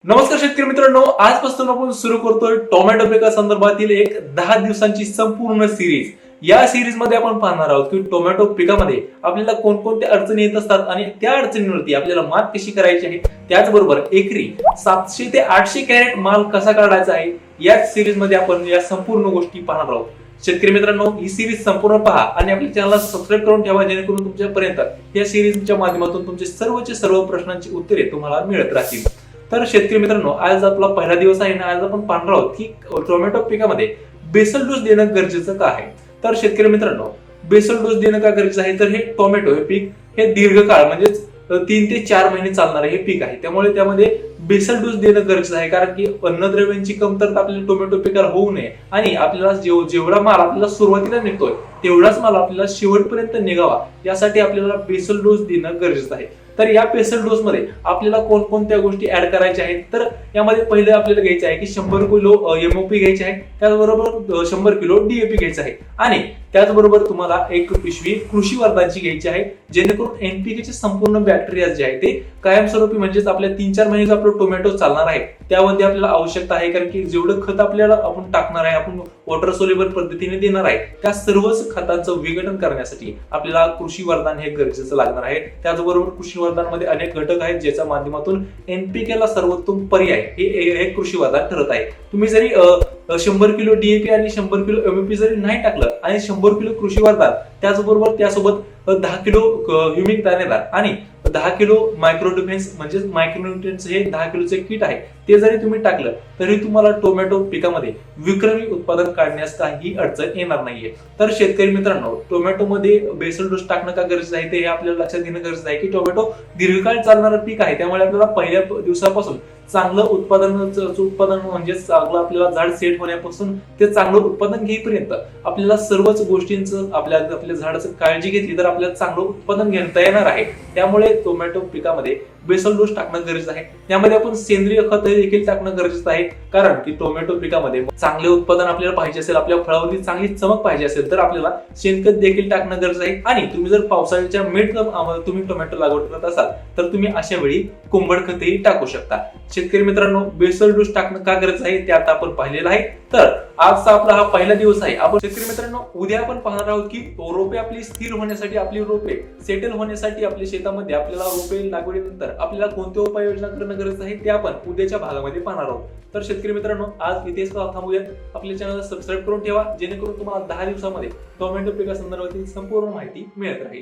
नमस्कार शेतकरी मित्रांनो, आजपासून आपण सुरू करतोय टोमॅटो पिका संदर्भातील एक 10 दिवसांची संपूर्ण सिरीज। या सिरीज मध्ये आपण पाहणार आहोत की टोमॅटो पिकामध्ये आपल्याला कोणकोणत्या अडचणी येत असतात आणि त्या अडचणींवरती आपल्याला मात कशी करायची आहे, त्याचबरोबर एकरी 700 ते 800 कॅरेट माल कसा काढायचा आहे, या सिरीज मध्ये आपण या संपूर्ण गोष्टी पाहणार आहोत। शेतकरी मित्रांनो, ही सिरीज संपूर्ण पहा आणि आपल्या चॅनलला सबस्क्राईब करून ठेवा, जेणेकरून तुमच्यापर्यंत या सिरीजच्या माध्यमातून तुमचे सर्व प्रश्नांची उत्तरे तुम्हाला मिळत राहतील। तर शेतकरी मित्रांनो, आज आपला पहिला दिवस आहे आणि आज आपण पाहणार आहोत की टोमॅटो पिकामध्ये बेसल डोस देणं गरजेचं का आहे। तर शेतकरी मित्रांनो, बेसल डोस देणं का गरजेचं आहे, तर हे टोमॅटो हे पीक हे दीर्घकाळ म्हणजेच 3 ते 4 महिने चालणारे हे पीक आहे, त्यामुळे त्यामध्ये बेसल डोस देणं गरजेचं आहे। कारण की अन्नद्रव्यांची कमतरता आपल्या टोमॅटो पिकाला होऊ नये आणि आपल्याला जेवढा माल आपल्याला सुरुवातीला निघतोय तेवढाच माल आपल्याला शेवटपर्यंत निघावा, यासाठी आपल्याला बेसल डोस देणं गरजेचं आहे। तर या बेसल डोस मध्ये आपल्याला कोणकोणत्या गोष्टी ऍड करायच्या आहेत, तर यामध्ये पहिले आपल्याला घ्यायचे आहे की 100 किलो एमओपी घ्यायचे आहे, त्याचबरोबर 100 किलो डीएपी घ्यायचं आहे आणि त्याचबरोबर तुम्हाला एक पिशवी कृषी वर्धांची घ्यायची आहे, जेणेकरून एनपीके संपूर्ण बॅक्टेरिया जे आहे ते कायमस्वरूपी म्हणजेच आपल्या 3-4 महिने जो आपला टोमॅटो चालणार आहे त्यामध्ये आपल्याला आवश्यकता आहे। कारण की जेवढं खत आपल्याला आपण टाकणार आहे, आपण वॉटर सोल्युबल पद्धतीने देणार आहे, त्या सर्वच खतांचं विघटन करण्यासाठी आपल्याला कृषी वरदान हे गरजेचं लागणार आहे। त्याचबरोबर कृषी वरदानमध्ये अनेक घटक आहेत, ज्याच्या माध्यमातून एनपीके ला सर्वोत्तम पर्याय हे कृषी वरदान ठरत आहे। तुम्ही जरी 100 किलो डीएपी आणि 100 किलो एमओपी जरी नाही टाकलं आणि 100 किलो कृषी वरदान त्याचबरोबर त्यासोबत 10 किलो ह्युमिक दाणेदार आणि 10 किलो मायक्रो डिफेन्स म्हणजेच मायक्रोन्यूट्रिएंट्स हे 10 किलोचे किट आहे, ते जरी तुम्ही टाकलं तरी तुम्हाला टोमॅटो पिकामध्ये विक्रमी उत्पादन काढण्यास काही अडचण येणार नाहीये। तर शेतकरी मित्रांनो, टोमॅटो मध्ये बेसल डोस टाकणं का गरजेचं आहे ते आपल्याला लक्षात घेणं गरजेचं आहे की टोमॅटो दीर्घकाळ चालणारं पीक आहे, त्यामुळे आपल्याला पहिल्या दिवसापासून चांगलं उत्पादन म्हणजे चांगलं आपल्याला झाड सेट होण्यापासून ते चांगलं उत्पादन घेईपर्यंत आपल्याला सर्वच गोष्टींचं आपल्या झाडाचं काळजी घेतली तर आपल्याला चांगलं उत्पादन घेता येणार आहे। त्यामुळे टोमॅटो पिकामध्ये बेसल डोस टाकणं गरजेचं आहे। त्यामध्ये आपण सेंद्रिय खत देखील टाकणं गरजेचं आहे, कारण की टोमॅटो पिकामध्ये चांगले उत्पादन आपल्याला पाहिजे असेल, आपल्या फळावरती चांगली चमक पाहिजे असेल तर आपल्याला शेणखत देखील टाकणं गरजेचं आहे। आणि तुम्ही जर पावसाळ्याच्या मिड तुम्ही टोमॅटो लागवड करत असाल तर तुम्ही अशा वेळी कोंबड खतही टाकू शकता। शेतकरी मित्रांनो, बेसल डोस टाकणं का गरजेचं आहे ते आता आपण पाहिलेलं आहे। तर आजचा आपला हा पहिला दिवस आहे। आपण शेतकरी मित्रांनो, उद्या आपण पाहणार आहोत की रोपे आपली स्थिर होण्यासाठी, आपली रोपे सेटल होण्यासाठी आपल्या शेतामध्ये आपल्याला रोपे लागवडीनंतर आपल्याला कोणत्या उपाययोजना करणं गरजेचं आहे ते आपण उद्याच्या भागामध्ये पाहणार आहोत। तर शेतकरी मित्रांनो, आज इथेच थांबूया। आपल्या चॅनलला सबस्क्राईब करून ठेवा, जेणेकरून तुम्हाला 10 दिवसामध्ये टोमॅटो पिका संदर्भातील संपूर्ण माहिती मिळत राहील।